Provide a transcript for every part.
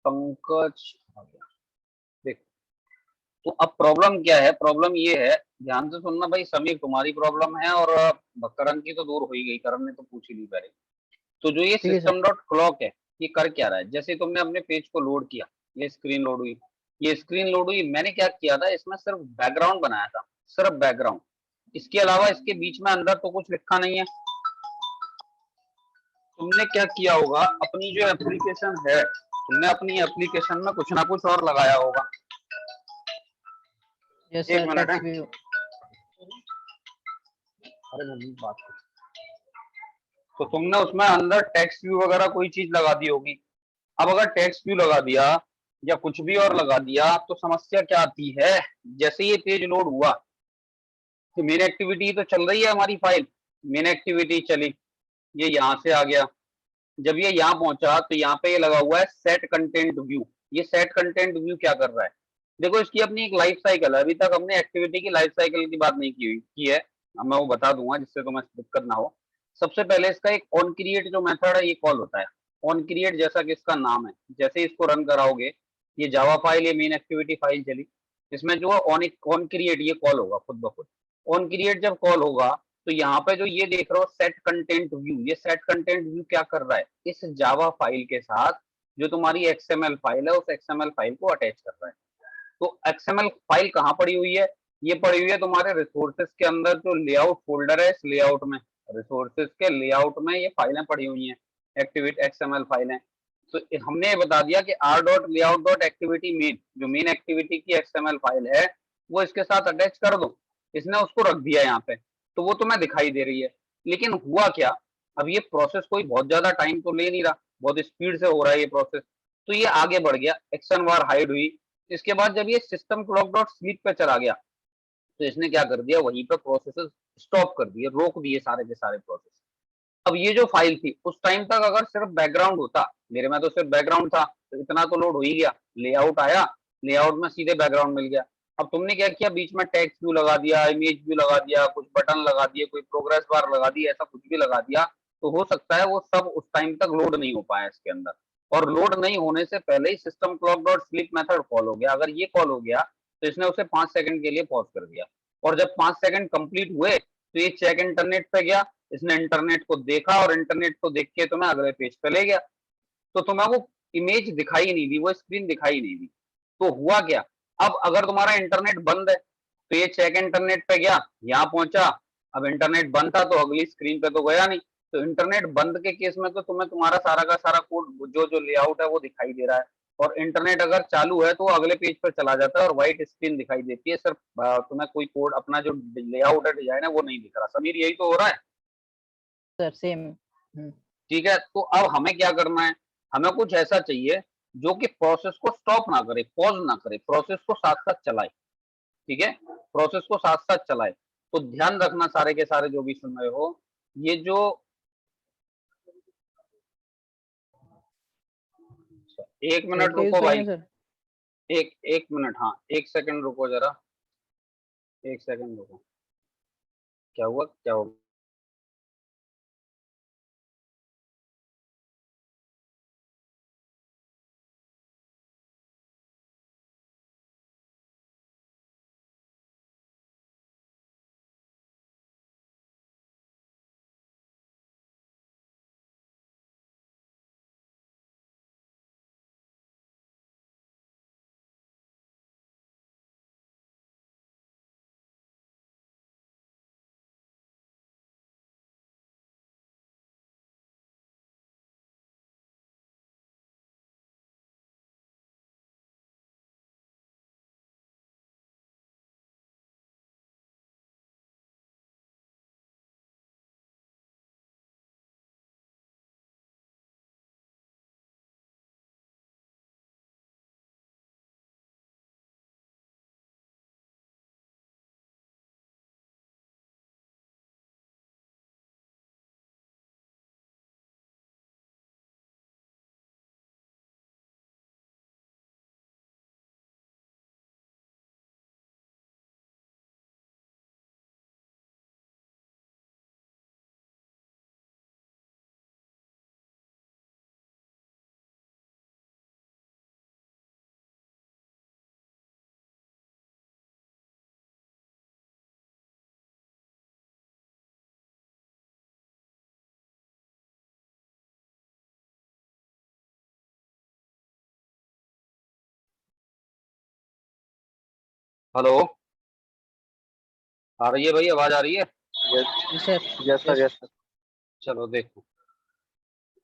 पंकज आ गया। देख, तो अब प्रॉब्लम क्या है, प्रॉब्लम ये है, ध्यान से सुनना भाई समीर, तुम्हारी प्रॉब्लम है और करण की तो दूर हो ही गई, करण ने तो पूछ ही ली पहले। तो जो ये ठीक है सर। सिस्टम डॉट क्लॉक है, ये कर क्या रहा है, जैसे तुमने अपने पेज को लोड किया, ये स्क्रीन लोड हुई, ये स्क्रीन लोड हुई, मैंने क्या किया था, इसमें सिर्फ बैकग्राउंड बनाया था, सिर्फ बैकग्राउंड, इसके अलावा इसके बीच में अंदर तो कुछ लिखा नहीं है। तुमने क्या किया होगा, अपनी जो एप्लीकेशन है, तुमने अपनी एप्लीकेशन में कुछ ना कुछ और लगाया होगा। यस एक सर, मिनट है, टेक्स्ट व्यू। अरे मैं बात कर, तो तुमने उसमें अंदर टेक्स्ट व्यू वगैरह कोई चीज लगा दी होगी। अब अगर टेक्स्ट व्यू लगा दिया या कुछ भी और लगा दिया तो समस्या क्या आती है, जैसे ये पेज लोड हुआ तो मेन एक्टिविटी तो चल रही है हमारी फाइल, मेन एक्टिविटी चली, ये यहाँ से आ गया, जब ये यहाँ पहुंचा तो यहाँ पे ये लगा हुआ है सेट कंटेंट व्यू। ये सेट कंटेंट व्यू क्या कर रहा है, देखो इसकी अपनी एक लाइफ साइकिल है, अभी तक हमने एक्टिविटी की लाइफ साइकिल की बात नहीं की है, अब मैं वो बता दूंगा जिससे तुम्हें दिक्कत ना हो। सबसे पहले इसका एक ऑन क्रिएट जो मेथड है ये कॉल होता है, ऑन क्रिएट जैसा कि इसका नाम है, जैसे इसको रन कराओगे ये जावा फाइल, ये मेन एक्टिविटी फाइल चली, इसमें जो ऑन क्रिएट ये कॉल होगा खुद ब खुद। ऑन क्रिएट जब कॉल होगा तो यहाँ पे जो ये देख रहे हो सेट कंटेंट व्यू, ये सेट कंटेंट व्यू क्या कर रहा है, इस जावा फाइल के साथ जो तुम्हारी एक्सएमएल फाइल है उस एक्सएमएल फाइल को अटैच कर रहा है। तो एक्सएमएल फाइल कहाँ पड़ी हुई है, ये पड़ी हुई है तुम्हारे रिसोर्सेज के अंदर, जो लेआउट फोल्डर है, इस लेआउट में, रिसोर्सेज के लेआउट में ये फाइलें पड़ी हुई हैं, एक्टिविटी एक्सएमएल फाइलें। तो हमने ये बता दिया कि R dot layout dot activity main, जो मेन एक्टिविटी की एक्सएमएल फाइल है वो इसके साथ अटैच कर दो, इसने उसको रख दिया यहाँ पे, तो वो तुम्हें दिखाई दे रही है। लेकिन हुआ क्या, अब ये प्रोसेस कोई बहुत ज्यादा टाइम तो ले नहीं रहा, बहुत स्पीड से हो रहा है ये प्रोसेस, तो ये आगे बढ़ गया, एक्शन वार हाइड हुई। इसके बाद जब ये सिस्टम क्लॉक डॉट स्लीप पे चला गया तो इसने क्या कर दिया, वहीं पे प्रोसेस स्टॉप कर दिए, रोक दिए सारे के सारे प्रोसेस। अब ये जो फाइल थी उस टाइम तक अगर सिर्फ बैकग्राउंड होता, मेरे में तो सिर्फ बैकग्राउंड था तो इतना तो लोड हो ही गया, लेआउट आया, लेआउट में सीधे बैकग्राउंड मिल गया। अब तुमने क्या किया, बीच में टेक्स्ट व्यू लगा दिया, इमेज व्यू लगा दिया, कुछ बटन लगा दिए, कोई प्रोग्रेस बार लगा दी, ऐसा कुछ भी लगा दिया, तो हो सकता है वो सब उस टाइम तक लोड नहीं हो पाया इसके अंदर, और लोड नहीं होने से पहले ही system clock dot sleep method call हो गया। अगर ये कॉल हो गया तो इसने उसे 5 सेकंड के लिए पॉज कर दिया, और जब 5 सेकंड कंप्लीट हुए तो ये चेक इंटरनेट पे गया, इसने इंटरनेट को देखा और इंटरनेट को देख के तुम्हें अगले पेज पे ले गया, तो तुम्हें वो इमेज दिखाई नहीं दी, वो स्क्रीन दिखाई नहीं दी। तो हुआ क्या, अब अगर तुम्हारा इंटरनेट बंद है तो ये चेक इंटरनेट पे गया, यहाँ पहुंचा, अब इंटरनेट बंद था तो अगली स्क्रीन पे तो गया नहीं, तो इंटरनेट बंद के केस में तो तुम्हें तुम्हारा सारा का सारा कोड जो जो लेआउट है वो दिखाई दे रहा है, और इंटरनेट अगर चालू है तो वो अगले पेज पर चला जाता है और व्हाइट स्क्रीन दिखाई देती है, सिर्फ तुम्हें कोई कोड अपना जो लेआउट है, डिजाइन है वो नहीं दिख रहा। समीर यही तो हो रहा है? Sir same. ठीक है, तो अब हमें क्या करना है, हमें कुछ ऐसा चाहिए जो कि प्रोसेस को स्टॉप ना करे, पॉज ना करे, प्रोसेस को साथ साथ चलाए। ठीक है, प्रोसेस को साथ साथ चलाए। तो ध्यान रखना सारे के सारे जो भी सुन रहे हो, ये जो 1 मिनट नेट का यूज रुको करेंगे भाई, सर। एक एक मिनट, हाँ 1 सेकंड रुको जरा, 1 सेकंड रुको, क्या हुआ क्या हुआ। हेलो, आ रही है भाई, आवाज आ रही है? Yes, sir. Yes sir, Yes. Yes sir. चलो देखो,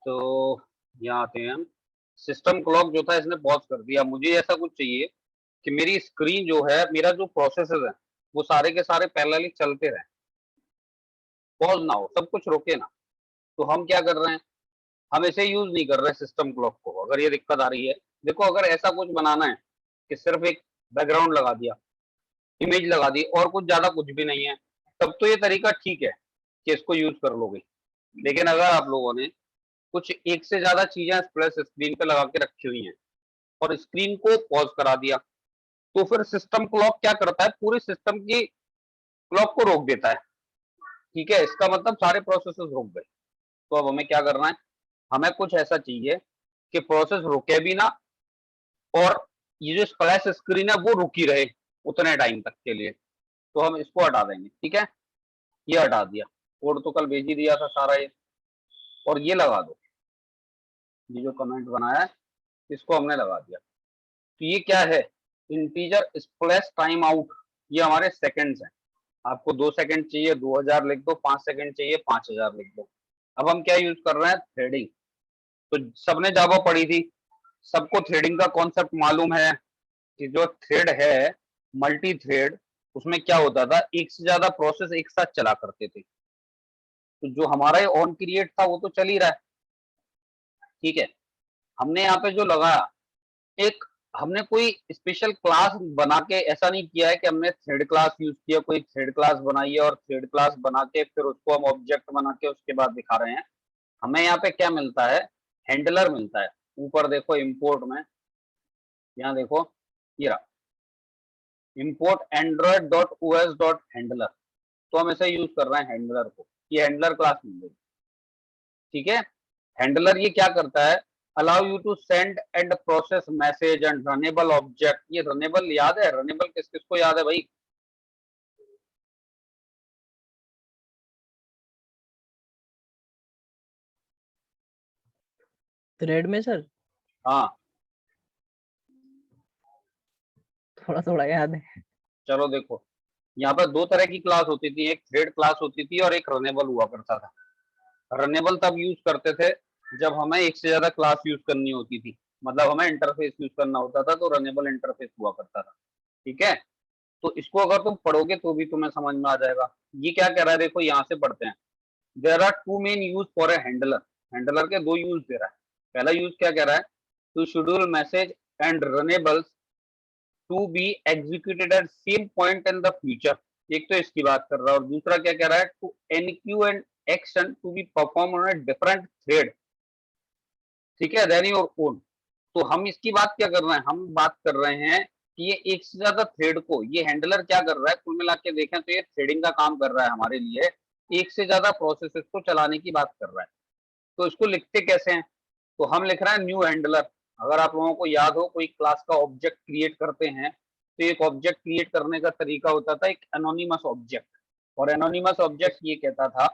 तो यहाँ आते हैं हम। सिस्टम क्लॉक जो था इसने पॉज कर दिया। मुझे ऐसा कुछ चाहिए कि मेरी स्क्रीन जो है, मेरा जो प्रोसेसेस है, वो सारे के सारे पैरेलली चलते रहे, पॉज ना हो, सब कुछ रुके ना। तो हम क्या कर रहे हैं, हम इसे यूज नहीं कर रहे सिस्टम क्लॉक को। अगर ये दिक्कत आ रही है, देखो अगर ऐसा कुछ बनाना है कि सिर्फ एक बैकग्राउंड लगा दिया, इमेज लगा दी और कुछ ज्यादा कुछ भी नहीं है, तब तो ये तरीका ठीक है कि इसको यूज कर लोगे। लेकिन अगर आप लोगों ने कुछ एक से ज्यादा चीजें प्लस स्क्रीन पे लगा के रखी हुई हैं और स्क्रीन को पॉज करा दिया, तो फिर सिस्टम क्लॉक क्या करता है, पूरे सिस्टम की क्लॉक को रोक देता है। ठीक है, इसका मतलब सारे प्रोसेसेस रुक गए। तो अब हमें क्या करना है, हमें कुछ ऐसा चाहिए कि प्रोसेस रुके भी ना और ये जो स्प्लैश स्क्रीन है वो रुकी रहे उतने टाइम तक के लिए। तो हम इसको हटा देंगे। ठीक है, ये हटा दिया, कोड तो कल भेज ही दिया था सारा ये। और ये लगा दो, ये जो कमेंट बनाया है इसको हमने लगा दिया। तो ये क्या है, इंटीजर स्प्लैश टाइम आउट। ये हमारे सेकंड्स हैं। आपको 2 सेकंड चाहिए 2000 लिख दो, 5 सेकंड चाहिए 5000 लिख दो। अब हम क्या यूज कर रहे हैं, थ्रेडिंग। तो सबने जावा पढ़ी थी, सबको थ्रेडिंग का कॉन्सेप्ट मालूम है कि जो थ्रेड है, मल्टी थ्रेड, उसमें क्या होता था, एक से ज्यादा प्रोसेस एक साथ चला करते थे। तो जो हमारा ये ऑन क्रिएट था वो तो चल ही रहा है। ठीक है, हमने यहाँ पे जो लगाया, एक हमने कोई स्पेशल क्लास बना के ऐसा नहीं किया है कि हमने थ्रेड क्लास यूज किया, कोई थ्रेड क्लास बनाई है और थ्रेड क्लास बना के फिर उसको हम ऑब्जेक्ट बना के उसके बाद दिखा रहे हैं। हमें यहाँ पे क्या मिलता है, हैंडलर मिलता है। ऊपर देखो इंपोर्ट में, यहाँ देखो, ये रहा import Android dot OS dot handler. तो हम ऐसे यूज कर रहे हैं हैंडलर को, ये हैंडलर क्लास मिल गई। ठीक है, हैंडलर ये क्या करता है, allow you to send and process message and runnable object. ये रनेबल याद है, रनेबल किस किस को याद है भाई? Thread में सर हाँ, थोड़ा थोड़ा याद है। चलो देखो, यहाँ पर दो तरह की क्लास होती थी, एक थ्रेड क्लास होती थी और एक रनेबल हुआ करता था। रनेबल तब यूज करते थे जब हमें एक से ज्यादा क्लास यूज करनी होती थी, मतलब हमें इंटरफेस यूज करना होता था, तो रनेबल इंटरफेस हुआ करता था। ठीक है, तो इसको अगर तुम पढ़ोगे तो भी तुम्हें समझ में आ जाएगा। ये क्या कह रहा है, देखो यहाँ से पढ़ते हैं। There are two main use for a handler. Handler के दो यूज दे रहा है। पहला यूज क्या कह रहा है, to schedule message and runnables to be executed at same point in the future. एक तो इसकी बात कर रहा है, और दूसरा क्या कह रहा है, to enqueue and action to be perform on a different thread. ठीक है, देन योर ओन। तो हम इसकी बात क्या कर रहे हैं, हम बात कर रहे हैं कि ये एक से ज्यादा थ्रेड को, ये हैंडलर क्या कर रहा है, कुल मिला के देखें तो ये थ्रेडिंग का काम कर रहा है हमारे लिए, एक से ज्यादा प्रोसेसेस को चलाने की बात कर रहा है। तो इसको लिखते कैसे हैं, तो हम लिख रहे हैं न्यू हैंडलर। अगर आप लोगों को याद हो, कोई क्लास का ऑब्जेक्ट क्रिएट करते हैं तो एक ऑब्जेक्ट क्रिएट करने का तरीका होता था एक एनोनिमस ऑब्जेक्ट। और एनोनिमस ऑब्जेक्ट ये कहता था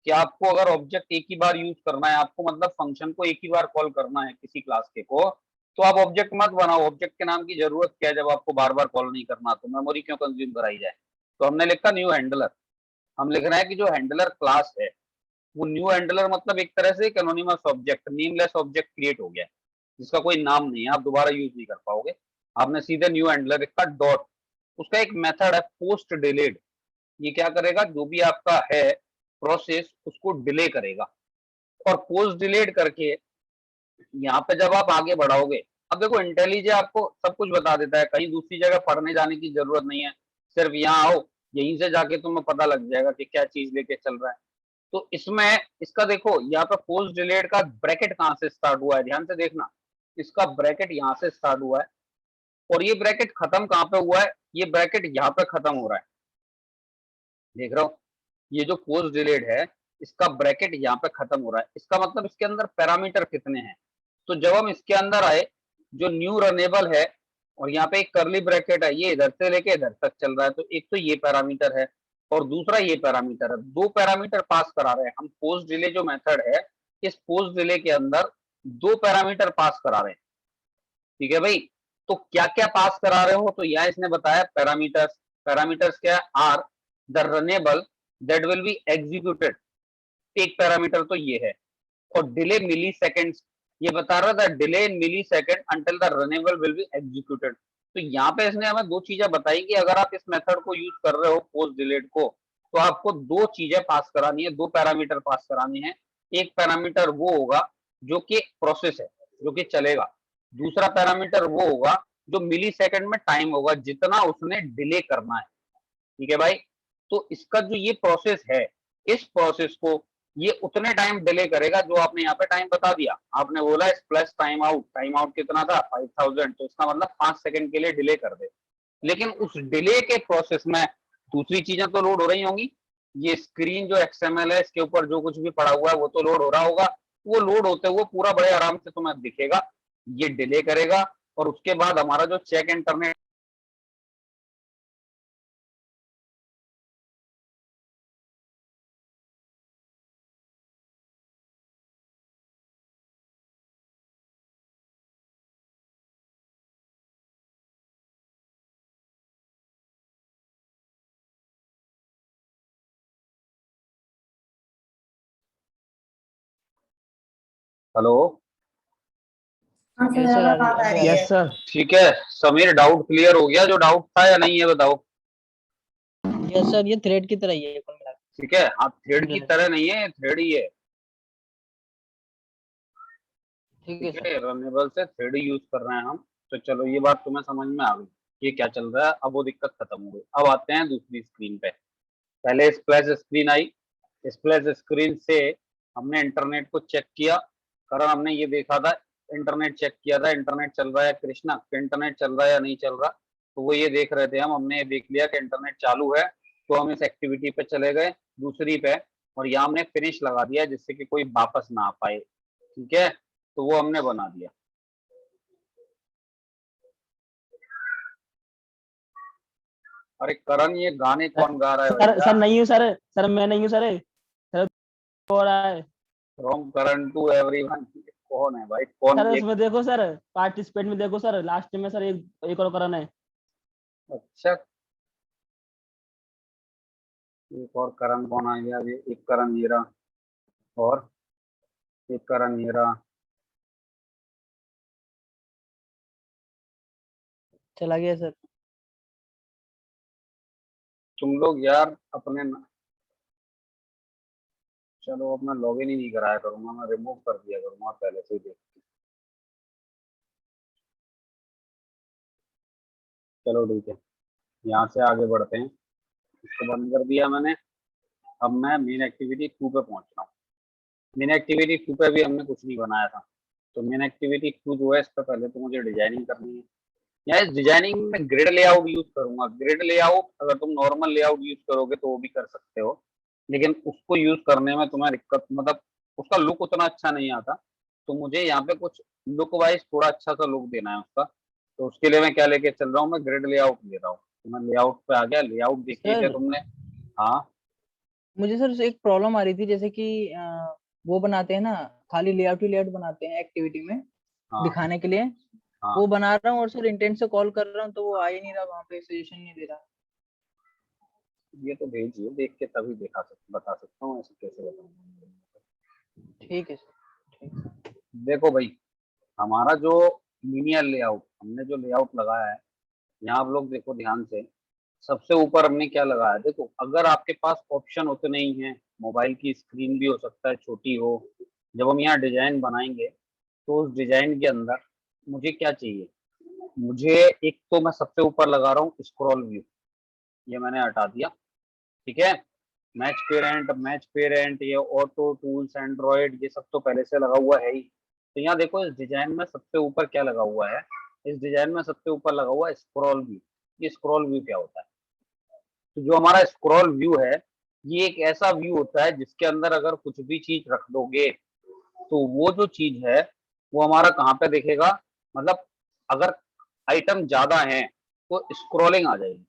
कि आपको अगर ऑब्जेक्ट एक ही बार यूज करना है, आपको मतलब फंक्शन को एक ही बार कॉल करना है किसी क्लास के को, तो आप ऑब्जेक्ट मत बनाओ। ऑब्जेक्ट के नाम की जरूरत क्या है जब आपको बार बार कॉल नहीं करना, तो मेमोरी क्यों कंज्यूम कराई जाए। तो हमने लिखा न्यू हैंडलर। हम लिख रहे हैं कि जो हैंडलर क्लास है, वो न्यू हैंडलर मतलब एक तरह से एक anonymous object, nameless object create हो गया जिसका कोई नाम नहीं है, आप दोबारा यूज नहीं कर पाओगे। आपने सीधे न्यू हैंडलर लिखा, डॉट, उसका एक मेथड है पोस्ट डिलेड। ये क्या करेगा, जो भी आपका है प्रोसेस उसको डिले करेगा, और पोस्ट डिलेड करके यहाँ पे जब आप आगे बढ़ाओगे, अब देखो इंटेलिजे आपको सब कुछ बता देता है, कहीं दूसरी जगह पढ़ने जाने की जरूरत नहीं है। सिर्फ यहाँ आओ, यहीं से जाके तुम्हें पता लग जाएगा कि क्या चीज लेके चल रहा है। तो इसमें इसका देखो, यहाँ पे पोस्ट डिलेड का ब्रैकेट कहाँ से स्टार्ट हुआ है, ध्यान से देखना। इसका ब्रैकेट यहाँ से स्टार्ट हुआ है, और ये ब्रैकेट खत्म कहाँ पे हुआ है, ये ब्रैकेट यहाँ पे खत्म हो रहा है। देख रहे हो, ये जो पोस्ट डिलेड है, इसका ब्रैकेट यहाँ पे खत्म हो रहा है। इसका मतलब इसके अंदर पैरामीटर कितने हैं। तो जब हम इसके अंदर आए, जो न्यू रनेबल है और यहाँ पे एक करली ब्रैकेट है, ये इधर से लेके इधर तक चल रहा है, तो एक तो ये पैरामीटर है और दूसरा ये पैरामीटर है। दो पैरामीटर पास करा रहे हैं हम। पोस्ट डिले जो मेथड है, इस पोस्ट डिले के अंदर दो पैरामीटर पास करा रहे हैं। ठीक है भाई, तो क्या क्या पास करा रहे हो, तो यहाँ इसने बताया पैरामीटर्स। पैरामीटर्स क्या है, are the runnable that will be executed, एक पैरामीटर तो ये है। और डिले मिली सेकेंड्स, ये बता रहा था delay in millisecond until the runnable will be executed. तो यहाँ पे इसने हमें दो चीजें बताई कि अगर आप इस मेथड को यूज कर रहे हो पोस्ट डिलेट को, तो आपको दो चीजें पास करानी है, दो पैरामीटर पास करानी है। एक पैरामीटर वो होगा जो कि प्रोसेस है, जो कि चलेगा। दूसरा पैरामीटर वो होगा जो मिली सेकेंड में टाइम होगा, जितना उसने डिले करना है। ठीक है भाई, तो इसका जो ये प्रोसेस है, इस प्रोसेस को ये उतने टाइम डिले करेगा जो आपने यहाँ पे टाइम बता दिया। आपने बोला प्लस टाइम आउट कितना था 5000, तो इसका मतलब 5 सेकंड के लिए डिले कर दे। लेकिन उस डिले के प्रोसेस में दूसरी चीजें तो लोड हो रही होंगी। ये स्क्रीन जो XML है, इसके ऊपर जो कुछ भी पड़ा हुआ है वो तो लोड हो रहा होगा। वो लोड होते हुए पूरा बड़े आराम से तुम्हें दिखेगा, ये डिले करेगा। और उसके बाद हमारा जो चेक इंटरनेट हेलो, हाँ यस सर सर, अब आ रही बात आ अब रही आ है। सर। ठीक है समीर, डाउट क्लियर हो गया? जो डाउट था या नहीं, ये बताओ। रही। यस सर, ये थ्रेड की तरह ही है कुल मिला के। ठीक है, हाँ थ्रेड की Simple है। तरह नहीं है, थ्रेड ही है। ठीक है ठीक सर। है, रनेबल से थ्रेड यूज कर रहे हैं हम। तो चलो ये बात तुम्हें समझ में आ गई, ये क्या चल रहा है। अब वो दिक्कत खत्म हो गई। अब आते हैं दूसरी स्क्रीन पे। पहले splash screen I, splash screen से हमने इंटरनेट को चेक किया, कारण हमने ये देखा था, इंटरनेट चेक किया था, इंटरनेट चल रहा है कृष्णा, इंटरनेट चल रहा है या नहीं चल रहा। तो वो ये देख रहे थे हम, हमने ये देख लिया कि इंटरनेट चालू है, तो हम इस एक्टिविटी पे चले गए दूसरी पे, और यहाँ हमने फिनिश लगा दिया जिससे कि कोई वापस ना आ पाए। ठीक है, तो वो हमने बना दिया। अरे करण, ये गाने कौन गा रहा है सर भैया? सर नहीं हूँ सर। सर मैं नहीं हूँ सर। सर हो रहा है। फ्रॉम करण टू एवरीवन, कौन है भाई, कौन सर ये? उसमें देखो सर, पार्टिसिपेट में देखो सर, लास्ट में सर एक और करना है। अच्छा, एक और करण कौन आ गया? ये एक करण ये रहा, और एक करण ये रहा। चला गया सर। तुम लोग यार अपने चलो, अब मैं लॉगिन ही नहीं कराया करूंगा, मैं रिमूव कर दिया करूंगा पहले से ही देख के। चलो ठीक है, यहाँ से आगे बढ़ते हैं। इसको बंद कर दिया मैंने। अब मैं मेन एक्टिविटी 2 पे पहुंच रहा हूँ। मेन एक्टिविटी 2 पे भी हमने कुछ नहीं बनाया था। तो मेन एक्टिविटी 2 जो है, इस पर पहले तो मुझे डिजाइनिंग करनी है। यहाँ इस डिजाइनिंग में ग्रिड लेआउट यूज करूंगा। ग्रिड लेआउट अगर तुम नॉर्मल लेआउट यूज करोगे तो वो भी कर सकते हो, लेकिन उसको यूज करने में तुम्हें दिक्कत, मतलब उसका लुक उतना अच्छा नहीं आता। तो मुझे यहाँ पे कुछ लुक वाइज थोड़ा अच्छा सा लुक देना है उसका। तो उसके लिए मैं क्या लेके चल रहा हूँ, मैं ग्रिड लेआउट ले रहा हूँ। तो मैं लेआउट पे आ गया। लेआउट देखिए क्या सर तुमने? हाँ मुझे सर एक प्रॉब्लम आ रही थी, जैसे कि वो बनाते हैं ना, खाली लेआउट ही लेआउट बनाते हैं एक्टिविटी में हाँ दिखाने के लिए। हाँ, वो बना रहा हूँ और सर इंटेंट से कॉल कर रहा हूँ तो वो आ ही नहीं रहा, वहाँ पे सजेशन नहीं दे रहा। ये तो भेजिए, देख के तभी बता सकता हूँ, ऐसे कैसे बताऊँ। ठीक है सर, ठीक। देखो भाई, हमारा जो लीनियर लेआउट, हमने जो लेआउट लगाया है, यहाँ आप लोग देखो ध्यान से। सबसे ऊपर हमने क्या लगाया, देखो अगर आपके पास ऑप्शन होते नहीं है, मोबाइल की स्क्रीन भी हो सकता है छोटी हो, जब हम यहाँ डिजाइन बनाएंगे तो उस डिजाइन के अंदर मुझे क्या चाहिए, मुझे एक तो मैं सबसे ऊपर लगा रहा हूँ स्क्रॉल व्यू, ये मैंने हटा दिया। ठीक है, मैच पेरेंट, ये ऑटो टूल्स एंड्रॉइड, ये सब तो पहले से लगा हुआ है ही। तो यहाँ देखो इस डिजाइन में सबसे ऊपर क्या लगा हुआ है, इस डिजाइन में सबसे ऊपर लगा हुआ है स्क्रॉल व्यू। ये स्क्रॉल व्यू क्या होता है? तो जो हमारा स्क्रॉल व्यू है, ये एक ऐसा व्यू होता है जिसके अंदर अगर कुछ भी चीज रख दोगे तो वो जो चीज है वो हमारा कहाँ पे दिखेगा, मतलब अगर आइटम ज्यादा है तो स्क्रॉलिंग आ जाएगी।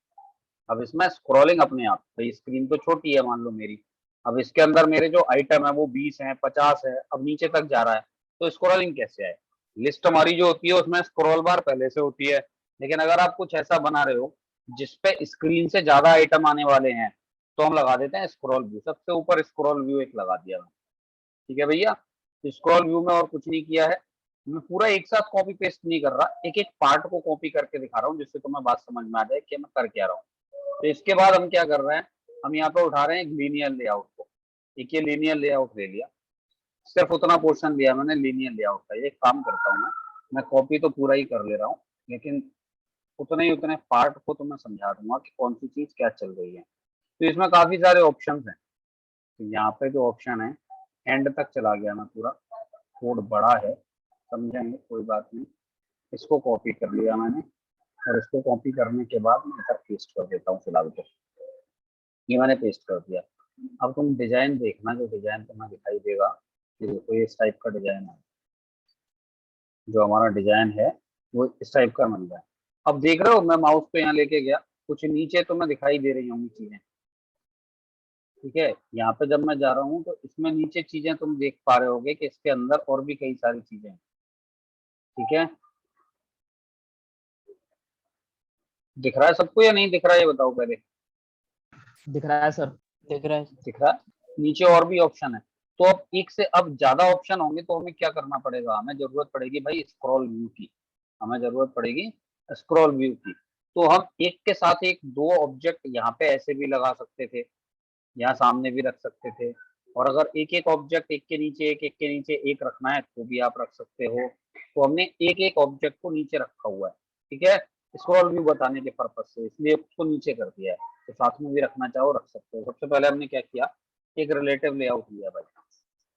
अब इसमें स्क्रॉलिंग अपने आप, भाई स्क्रीन तो छोटी है मान लो मेरी, अब इसके अंदर मेरे जो आइटम है वो 20 है 50 है, अब नीचे तक जा रहा है, तो स्क्रॉलिंग कैसे आए? लिस्ट हमारी जो होती है उसमें स्क्रॉल बार पहले से होती है, लेकिन अगर आप कुछ ऐसा बना रहे हो जिसपे स्क्रीन से ज्यादा आइटम आने वाले हैं तो हम लगा देते हैं स्क्रॉल व्यू। सबसे ऊपर स्क्रॉल व्यू एक लगा दिया मैंने, ठीक है भैया। स्क्रॉल व्यू में और कुछ नहीं किया है, मैं पूरा एक साथ कॉपी पेस्ट नहीं कर रहा, एक एक पार्ट को कॉपी करके दिखा रहा हूँ जिससे तुम्हें बात समझ में आ जाए कि मैं कर क्या रहा हूँ। तो इसके बाद हम क्या कर रहे हैं, हम यहाँ पे उठा रहे हैं एक लीनियर लेआउट को। एक ये लीनियर लेआउट ले लिया, सिर्फ उतना पोर्शन लिया मैंने लीनियर लेआउट का। ये काम करता हूँ मैं कॉपी तो पूरा ही कर ले रहा हूँ, लेकिन उतने पार्ट को तो मैं समझा दूंगा कि कौन सी चीज क्या चल रही है। तो इसमें काफी सारे ऑप्शन हैं। तो यहाँ पे जो ऑप्शन है एंड तक चला गया मैं पूरा, कोड बड़ा है समझेंगे कोई बात नहीं। इसको कॉपी कर लिया मैंने, और इसको कॉपी करने के बाद मैं इधर पेस्ट कर देता हूँ फिलहाल तो। ये मैंने पेस्ट कर दिया। अब तुम डिजाइन देखना, जो डिजाइन तुम्हें दिखाई देगा, ये देखो ये इस टाइप का डिजाइन है। जो हमारा डिजाइन है वो इस टाइप का बन रहा है। अब देख रहे हो मैं माउस को यहाँ लेके गया, कुछ नीचे तुम्हें दिखाई दे रही होंगी चीजें, ठीक है। यहाँ पे जब मैं जा रहा हूँ तो इसमें नीचे चीजें तुम देख पा रहे होगे कि इसके अंदर और भी कई सारी चीजें हैं, ठीक है। दिख रहा है सबको या नहीं दिख रहा है ये बताओ पहले। दिख रहा है सर। दिख रहा है। दिख रहा है, नीचे और भी ऑप्शन है। तो अब एक से अब ज्यादा ऑप्शन होंगे तो हमें क्या करना पड़ेगा, हमें जरूरत पड़ेगी भाई स्क्रॉल व्यू की, हमें जरूरत पड़ेगी स्क्रॉल व्यू की। तो हम एक के साथ एक दो ऑब्जेक्ट यहाँ पे ऐसे भी लगा सकते थे, यहाँ सामने भी रख सकते थे, और अगर एक एक ऑब्जेक्ट एक के नीचे एक के नीचे एक रखना है तो भी आप रख सकते हो। तो हमने एक एक ऑब्जेक्ट को नीचे रखा हुआ है, ठीक है, स्क्रॉल व्यू बताने के पर्पज से, इसलिए उसको नीचे कर दिया है। तो साथ में भी रखना चाहो रख सकते हो। सबसे पहले हमने क्या किया, एक रिलेटिव लेआउट लिया भाई।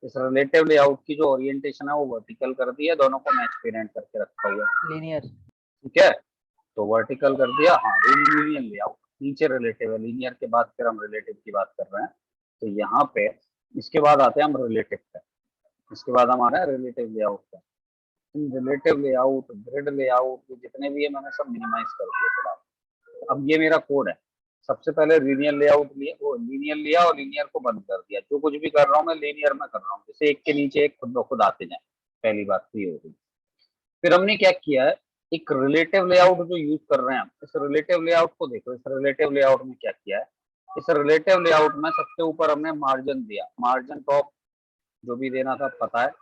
इस रिलेटिव लेआउट की जो ओरिएंटेशन है वो वर्टिकल कर दी है, दोनों को मैच पेरेंट करके रखा हुआ है, लीनियर। ठीक है। तो वर्टिकल कर दिया, हाँ लीनियर लेआउट, नीचे रिलेटिव है, लीनियर के बाद फिर हम रिलेटिव की बात कर रहे हैं। तो यहाँ पे इसके बाद आते हैं हम रिलेटिव पे, इसके बाद हमारा रिलेटिव लेआउट पे। रिलेटिव लेआउट, ग्रिड लेआउट, जितने भी है मैंने सब मिनिमाइज कर दिए थोड़ा। अब ये मेरा कोड है। सबसे पहले लीनियर लेआउट लिए, वो लीनियर लिया और लीनियर को बंद कर दिया। जो कुछ भी कर रहा हूँ मैं लीनियर में कर रहा हूँ, जैसे एक के नीचे एक खुद ब खुद आते जाए। पहली बात तो ये हो गई। फिर हमने क्या किया है, एक रिलेटिव लेआउट जो यूज कर रहे हैं हम, इस रिलेटिव लेआउट को देखो। इस रिलेटिव लेआउट में क्या किया है, इस रिलेटिव लेआउट में सबसे ऊपर हमने मार्जिन दिया, मार्जिन टॉप जो भी देना था पता है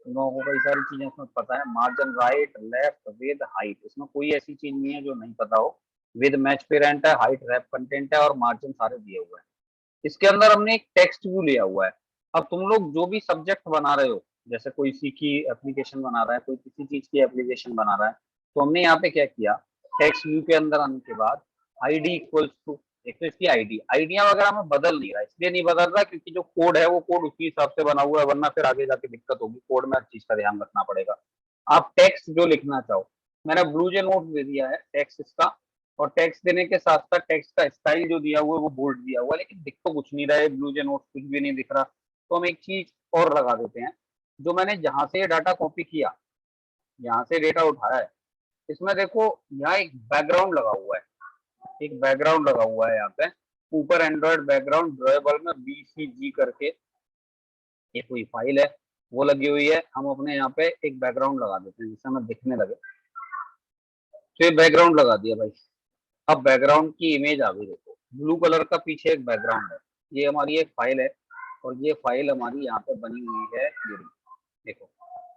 उन लोगों को, कई सारी चीजें इसमें पता है। Margin right left with height, इसमें कोई ऐसी चीज नहीं है जो नहीं पता हो। विद मैच पेरेंट है, हाइट रैप कंटेंट है, और मार्जिन सारे दिए हुए हैं। इसके अंदर हमने एक टेक्स्ट व्यू लिया हुआ है। अब तुम लोग जो भी सब्जेक्ट बना रहे हो, जैसे कोई सी की एप्लीकेशन बना रहा है, कोई किसी चीज की एप्लीकेशन बना रहा है, तो हमने यहाँ पे क्या किया, टेक्स्ट व्यू के अंदर आने के बाद आईडी इक्वल्स टू, एक तो इसकी आइडिया वगैरह में बदल नहीं रहा, इसलिए नहीं बदल रहा क्योंकि जो कोड है वो कोड उसी हिसाब से बना हुआ है, वरना फिर आगे जाके दिक्कत होगी। कोड में हर चीज का ध्यान रखना पड़ेगा। आप टेक्स्ट जो लिखना चाहो, मैंने ब्लू जे नोट दे दिया है टेक्स्ट इसका, और टेक्स्ट देने के साथ साथ टेक्स्ट का स्टाइल जो दिया हुआ है वो बोल्ड दिया हुआ है, लेकिन दिख तो कुछ नहीं रहा है, ब्लू जे नोट कुछ भी नहीं दिख रहा। तो हम एक चीज और लगा देते हैं, जो मैंने जहां से डाटा कॉपी किया, यहाँ से डेटा उठाया है, इसमें देखो यहाँ एक बैकग्राउंड लगा हुआ है, एक बैकग्राउंड लगा हुआ है यहाँ पे ऊपर, एंड्रॉइड बैकग्राउंड ड्रॉएबल में BCG करके एक कोई फाइल है वो लगी हुई है। हम अपने यहाँ पे एक बैकग्राउंड लगा देते हैं जिससे हमें दिखने लगे। तो ये बैकग्राउंड लगा दिया भाई। अब बैकग्राउंड की इमेज आ गई, देखो ब्लू कलर का पीछे एक बैकग्राउंड है। ये हमारी एक फाइल है, और ये फाइल हमारी यहाँ पे बनी हुई है। ये देखो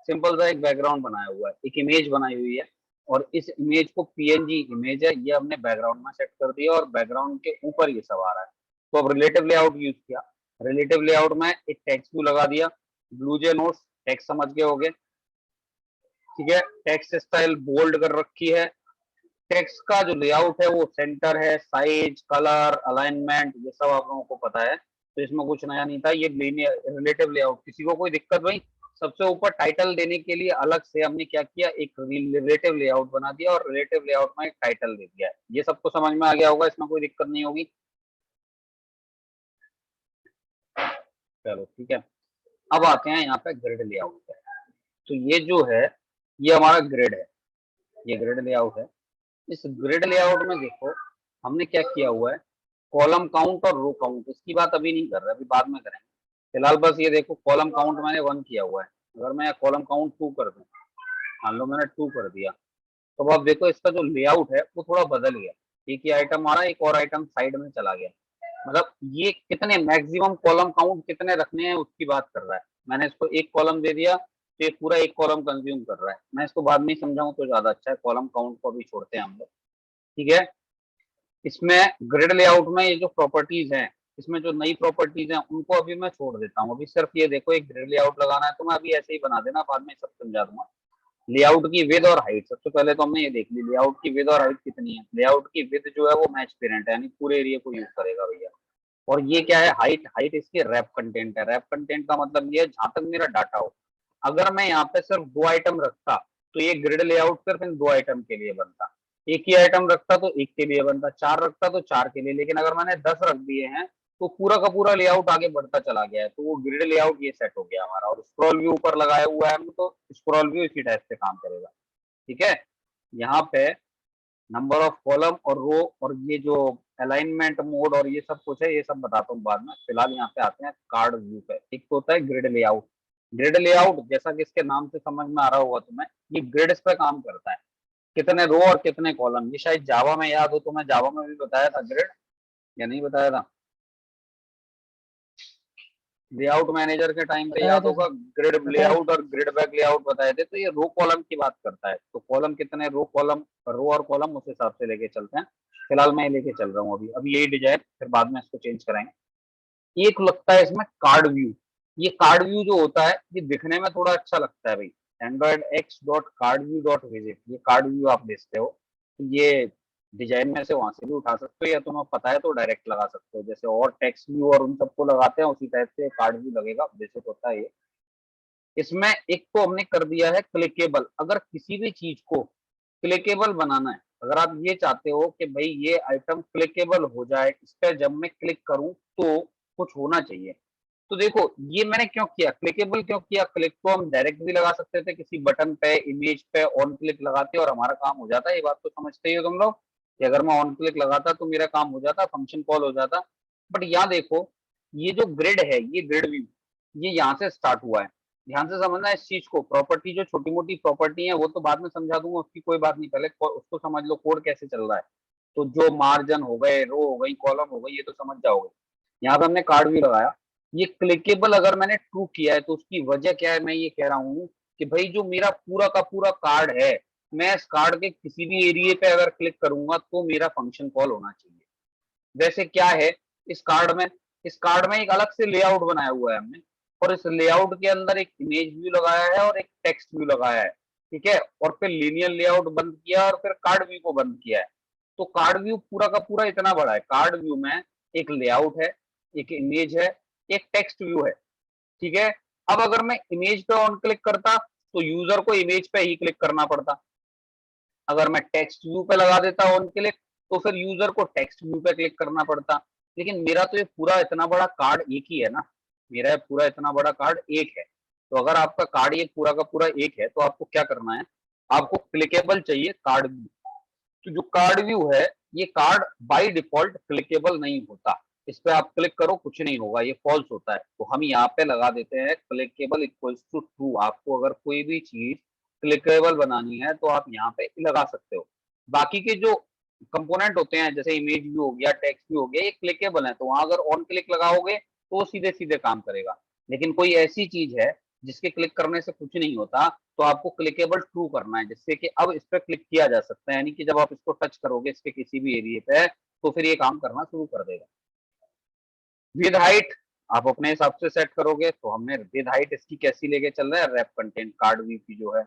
सिंपल सा एक बैकग्राउंड बनाया हुआ है, एक इमेज बनाई हुई है, और इस इमेज को PNG इमेज है, ये हमने बैकग्राउंड में सेट कर दिया, और बैकग्राउंड के ऊपर ये सब आ रहा है। तो अब रिलेटिव लेआउट यूज किया, रिलेटिव लेआउट में एक टेक्स्ट व्यू लगा दिया, ब्लू जे नोट्स टेक्स्ट समझ गए होगे, ठीक है। टेक्स्ट स्टाइल बोल्ड कर रखी है, टेक्स्ट का जो लेआउट है वो सेंटर है, साइज, कलर, अलाइनमेंट, ये सब आप लोगों को पता है, तो इसमें कुछ नया नहीं था। ये लीनियर रिलेटिव लेआउट, किसी को कोई दिक्कत भाई। सबसे ऊपर टाइटल देने के लिए अलग से हमने क्या किया, एक रिलेटिव लेआउट बना दिया, और रिलेटिव लेआउट में एक टाइटल दे दिया है। ये सबको समझ में आ गया होगा, इसमें कोई दिक्कत नहीं होगी। चलो ठीक है, अब आते हैं यहाँ पे ग्रिड लेआउट पे। तो ये जो है ये हमारा ग्रिड है, ये ग्रिड लेआउट है। इस ग्रिड लेआउट में देखो हमने क्या किया हुआ है, कॉलम काउंट और रो काउंट, इसकी बात अभी नहीं कर रहे, अभी बाद में करेंगे। फिलहाल बस ये देखो कॉलम काउंट मैंने 1 किया हुआ है, अगर मैं कॉलम काउंट 2 कर दूं मान लो मैंने 2 कर दिया, तो अब आप देखो इसका जो लेआउट है वो थोड़ा बदल गया। एक ही आइटम आ रहा है, एक और आइटम साइड में चला गया। मतलब ये कितने मैक्सिमम कॉलम काउंट कितने रखने हैं उसकी बात कर रहा है। मैंने इसको एक कॉलम दे दिया तो ये पूरा एक कॉलम कंज्यूम कर रहा है। मैं इसको बाद में समझाऊं तो ज्यादा अच्छा है, कॉलम काउंट को अभी छोड़ते हैं हम लोग, ठीक है। इसमें ग्रिड लेआउट में ये जो प्रॉपर्टीज हैं, इसमें जो नई प्रॉपर्टीज हैं उनको अभी मैं छोड़ देता हूँ। अभी सिर्फ ये देखो एक ग्रिड लेआउट लगाना है तो मैं अभी ऐसे ही बना देना, बाद में सब समझा दूंगा। लेआउट की विद और हाइट, सबसे पहले तो हमने ये देख ली लेआउट की विद और हाइट कितनी है। लेआउट की विद जो है वो मैच पेरेंट है, यानी पूरे एरिया को यूज करेगा भैया। और ये क्या है, हाइट, हाइट इसकी रैप कंटेंट है। रैप कंटेंट का मतलब ये है जहां तक मेरा डाटा हो। अगर मैं यहाँ पे सिर्फ 2 आइटम रखता तो ये ग्रिड लेआउट सिर्फ इन 2 आइटम के लिए बनता। एक ही आइटम रखता तो एक के लिए बनता, 4 रखता तो 4 के लिए। लेकिन अगर मैंने 10 रख दिए हैं तो पूरा का पूरा लेआउट आगे बढ़ता चला गया है, तो वो ग्रिड लेआउट ये सेट हो गया हमारा। और स्क्रॉल व्यू ऊपर लगाया हुआ है तो स्क्रॉल व्यू इसी टाइप से काम करेगा, ठीक है। यहाँ पे नंबर ऑफ कॉलम और रो और ये जो अलाइनमेंट मोड और ये सब कुछ है, ये सब बताता हूँ बाद में। फिलहाल यहाँ पे आते हैं कार्ड व्यू पे। एक तो होता है ग्रिड लेआउट। ग्रिड लेआउट जैसा कि इसके नाम से समझ में आ रहा होगा तुम्हें, ये ग्रिड्स पे काम करता है, कितने रो और कितने कॉलम। ये शायद जावा में याद हो, तो मैं जावा में भी बताया था ग्रिड, या नहीं बताया था? लेआउट मैनेजर के टाइम पे बताया याद था होगा, सर, ग्रिड बताया। लेआउट और ग्रिड बैक लेआउट बताए थे। तो ये रो कॉलम की बात करता है, तो कॉलम कितने, रो कॉलम, रो और कॉलम उस हिसाब से लेके चलते हैं। फिलहाल मैं लेके चल रहा हूँ अभी यही डिजाइन, फिर बाद में इसको चेंज कराएंगे। एक लगता है इसमें कार्ड व्यू। ये कार्ड व्यू जो होता है ये दिखने में थोड़ा अच्छा लगता है भाई, Android x dot card view dot visit, ये कार्ड व्यू आप देखते हो। ये डिजाइन में से वहां से भी उठा सकते हो, या तुम्हें पता है तो डायरेक्ट लगा सकते हो। जैसे और टेक्स्ट व्यू और उन सबको लगाते हैं उसी टाइप से कार्ड व्यू लगेगा, बेसिक होता है ये। इसमें एक तो हमने कर दिया है क्लिकेबल। अगर किसी भी चीज को क्लिकेबल बनाना है, अगर आप ये चाहते हो कि भाई ये आइटम क्लिकेबल हो जाए, इस पर जब मैं क्लिक करूं तो कुछ होना चाहिए, तो देखो ये मैंने क्यों किया, क्लिकेबल क्यों किया। क्लिक को हम डायरेक्ट भी लगा सकते थे, किसी बटन पे, इमेज पे ऑन क्लिक लगाते और हमारा काम हो जाता। ये बात तो समझते ही हो तुम लोग कि अगर मैं ऑन क्लिक लगाता तो मेरा काम हो जाता, फंक्शन कॉल हो जाता। बट यहाँ देखो, ये जो ग्रिड है, ये ग्रिड व्यू, ये यहाँ से स्टार्ट हुआ है। ध्यान से समझना इस चीज को। प्रॉपर्टी जो छोटी मोटी प्रॉपर्टी है वो तो बाद में समझा दूंगा, उसकी कोई बात नहीं, पहले उसको समझ लो कोड कैसे चल रहा है। तो जो मार्जिन हो गए, रो हो गई, कॉलम हो गई, ये तो समझ जाओगे। यहाँ पे हमने कार्ड व्यू लगाया। ये क्लिकेबल अगर मैंने ट्रू किया है तो उसकी वजह क्या है, मैं ये कह रहा हूँ कि भाई जो मेरा पूरा का पूरा कार्ड है, मैं इस कार्ड के किसी भी एरिया पे अगर क्लिक करूंगा तो मेरा फंक्शन कॉल होना चाहिए। वैसे क्या है इस कार्ड में, इस कार्ड में एक अलग से लेआउट बनाया हुआ है हमने, और इस लेआउट के अंदर एक इमेज व्यू लगाया है और एक टेक्स्ट व्यू लगाया है, ठीक है। और फिर लीनियर लेआउट बंद किया और फिर कार्ड व्यू को बंद किया है। तो कार्ड व्यू पूरा का पूरा इतना बड़ा है। कार्ड व्यू में एक लेआउट है, एक इमेज है, एक टेक्स्ट व्यू है, ठीक है। अब अगर मैं इमेज पे ऑन क्लिक करता तो यूजर को इमेज पे ही क्लिक करना पड़ता। अगर मैं टेक्स्ट व्यू पे लगा देता ऑन क्लिक तो फिर यूजर को टेक्स्ट व्यू पे क्लिक करना पड़ता। लेकिन मेरा तो ये पूरा इतना बड़ा कार्ड एक ही है ना, मेरा ये पूरा इतना बड़ा कार्ड एक है। तो अगर आपका कार्ड ये पूरा का पूरा एक है तो आपको क्या करना है, आपको क्लिकेबल चाहिए कार्ड व्यू। तो जो कार्ड व्यू है, ये कार्ड बाय डिफॉल्ट क्लिकेबल नहीं होता। इस पे आप क्लिक करो कुछ नहीं होगा, ये फॉल्स होता है। तो हम यहाँ पे लगा देते हैं क्लिकेबल इक्वल्स टू ट्रू। आपको अगर कोई भी चीज क्लिकेबल बनानी है तो आप यहाँ पे लगा सकते हो। बाकी के जो कंपोनेंट होते हैं जैसे इमेज व्यू हो गया, टेक्स्ट व्यू हो गया, ये क्लिकेबल है, तो वहां अगर ऑन क्लिक लगाओगे तो सीधे सीधे काम करेगा। लेकिन कोई ऐसी चीज है जिसके क्लिक करने से कुछ नहीं होता, तो आपको क्लिकेबल ट्रू करना है, जिससे कि अब इस पर क्लिक किया जा सकता है। यानी कि जब आप इसको टच करोगे इसके किसी भी एरिया पे तो फिर ये काम करना शुरू कर देगा। विद हाइट आप अपने हिसाब से सेट करोगे। तो हमने विद हाइट इसकी कैसी लेके चल रहा है, रैप कंटेंट कार्ड व्यू की जो है।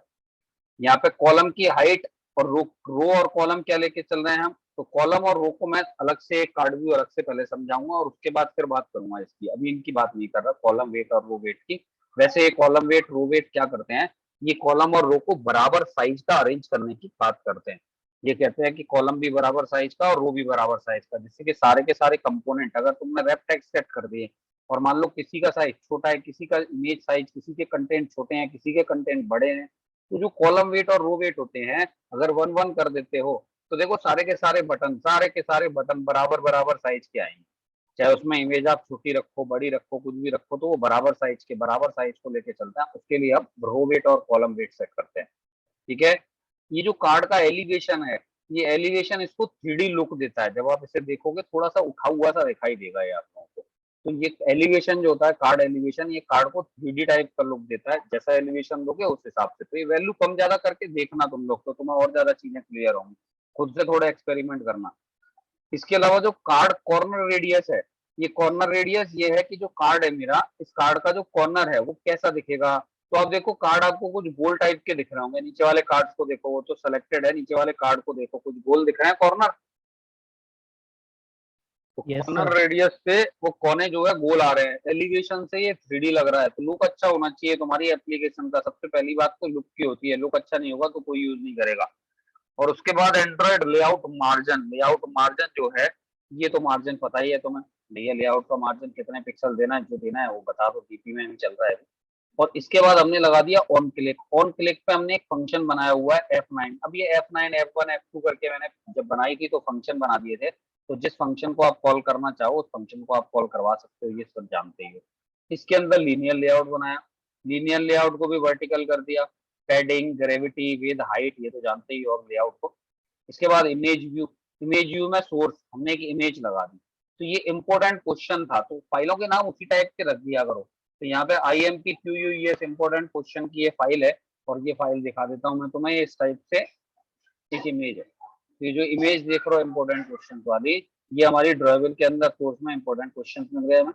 यहाँ पे कॉलम की हाइट और रो और कॉलम क्या लेके चल रहे हैं हम, तो कॉलम और रो को मैं अलग से कार्ड व्यू अलग से पहले समझाऊंगा और उसके बाद फिर बात करूंगा इसकी। अभी इनकी बात नहीं कर रहा, कॉलम वेट और रो वेट की। वैसे ये कॉलम वेट रो वेट क्या करते हैं, ये कॉलम और रो को बराबर साइज का अरेंज करने की बात करते हैं। ये कहते हैं कि कॉलम भी बराबर साइज का और रो भी बराबर साइज का, जिससे कि सारे के सारे कंपोनेंट अगर तुमने वेब टेक्स्ट सेट कर दिए और मान लो किसी का साइज छोटा है, किसी का इमेज साइज, किसी के कंटेंट छोटे हैं, किसी के कंटेंट बड़े हैं, तो जो कॉलम वेट और रो वेट होते हैं अगर 1-1 कर देते हो तो देखो सारे के सारे बटन बराबर बराबर साइज के आएंगे। चाहे उसमें इमेज आप छोटी रखो, बड़ी रखो, कुछ भी रखो, तो वो बराबर साइज को लेके चलता है। उसके लिए आप रो वेट और कॉलम वेट सेट करते हैं। ठीक है। ये जो कार्ड का एलिवेशन है, ये एलिवेशन इसको 3D लुक देता है। जब आप इसे देखोगे थोड़ा सा उठा हुआ सा दिखाई देगा ये आप लोगों को। तो ये एलिवेशन जो होता है, कार्ड एलिवेशन, ये कार्ड को 3D टाइप का लुक देता है। जैसा एलिवेशन दोगे उस हिसाब से। तो ये वैल्यू कम ज्यादा करके देखना तुम लोग, तो तुम्हें और ज्यादा चीजें क्लियर होंगी। खुद से थोड़ा एक्सपेरिमेंट करना। इसके अलावा जो कार्ड कॉर्नर रेडियस है, ये कॉर्नर रेडियस ये है कि जो कार्ड है मेरा, इस कार्ड का जो कॉर्नर है वो कैसा दिखेगा। तो आप देखो कार्ड आपको कुछ गोल टाइप के दिख रहे होंगे। नीचे वाले कार्ड्स को देखो, वो तो सिलेक्टेड है। नीचे वाले कार्ड को देखो, कुछ गोल दिख रहे हैं कॉर्नर। तो Yes, कॉर्नर sir. रेडियस से वो कोने जो है गोल आ रहे हैं। एलिवेशन से ये 3D लग रहा है। तो लुक अच्छा होना चाहिए तुम्हारी एप्लीकेशन का। सबसे पहली बात तो लुक की होती है। लुक अच्छा नहीं होगा तो कोई यूज नहीं करेगा। और उसके बाद Android layout margin. Layout margin जो है, ये तो मार्जिन पता ही है तुम्हें। भैया लेआउट का मार्जिन कितने पिक्सल देना है, जो देना है वो बता दो। डीपी में भी चल रहा है। और इसके बाद हमने लगा दिया ऑन क्लिक। ऑन क्लिक पे हमने एक फंक्शन बनाया हुआ है F9। अब ये F9 F1 F2 करके मैंने जब बनाई थी तो फंक्शन बना दिए थे। तो जिस फंक्शन को आप कॉल करना चाहो उस फंक्शन को आप कॉल करवा सकते हो, ये सब जानते ही हो। इसके अंदर लीनियर लेआउट बनाया। लीनियर लेआउट को भी वर्टिकल कर दिया। पैडिंग, ग्रेविटी, विद, हाइट, ये तो जानते ही हो आप लेआउट को। इसके बाद इमेज व्यू। इमेज व्यू में सोर्स हमने एक इमेज लगा दी। तो ये इंपॉर्टेंट क्वेश्चन था, तो फाइलों के नाम उसी टाइप के रख दिया करो। तो यहाँ पे IMPQUES इंपॉर्टेंट क्वेश्चन की ये फाइल है। और ये फाइल दिखा देता हूँ मैं तुम्हें। इस टाइप से एक इमेज है। तो ये जो इमेज देख रहे हो इंपॉर्टेंट क्वेश्चन वाली, ये हमारी ड्राइवर के अंदर कोर्स में इंपॉर्टेंट क्वेश्चन मिल गए हमें।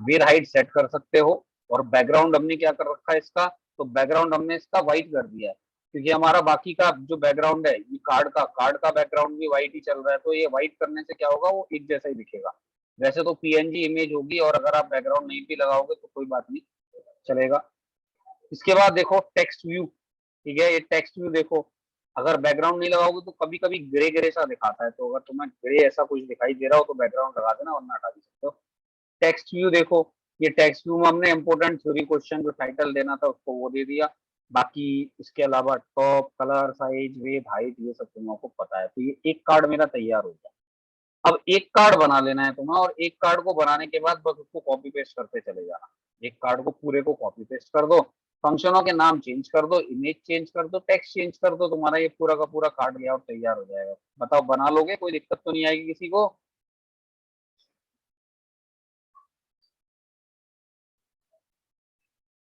विद हाइट सेट कर सकते हो। और बैकग्राउंड हमने क्या कर रखा है इसका, तो बैकग्राउंड हमने इसका व्हाइट कर दिया है। क्योंकि हमारा बाकी का जो बैकग्राउंड है, ये कार्ड का बैकग्राउंड भी व्हाइट ही चल रहा है। तो ये व्हाइट करने से क्या होगा, वो एक जैसा ही दिखेगा। वैसे तो PNG इमेज होगी, और अगर आप बैकग्राउंड नहीं भी लगाओगे तो कोई बात नहीं, चलेगा। इसके बाद देखो टेक्स्ट व्यू। ठीक है, ये टेक्स्ट व्यू देखो। अगर बैकग्राउंड नहीं लगाओगे तो कभी कभी ग्रे ग्रे सा दिखाता है। तो अगर तुम्हें ग्रे ऐसा कुछ दिखाई दे रहा हो तो बैकग्राउंड लगा देना, वरना हटा भी सकते हो। टेक्स्ट व्यू देखो। ये टेक्स्ट व्यू में हमने इंपोर्टेंट थ्योरी क्वेश्चन जो टाइटल देना था उसको वो दे दिया। बाकी इसके अलावा top, colour, size, weight, height, ये सब तुम लोगों को पता है। तो ये एक कार्ड मेरा तैयार हो गया। अब एक कार्ड बना लेना है तुम्हें, और एक कार्ड को बनाने के बाद बस उसको कॉपी पेस्ट करते चले जाना। एक कार्ड को पूरे को कॉपी पेस्ट कर दो। फंक्शनों के नाम चेंज कर दो, इमेज चेंज कर दो, टेक्स्ट चेंज कर दो, तुम्हारा ये पूरा का पूरा कार्ड लेआउट तैयार हो जाएगा। बताओ बना लोगे? कोई दिक्कत तो नहीं आएगी किसी को?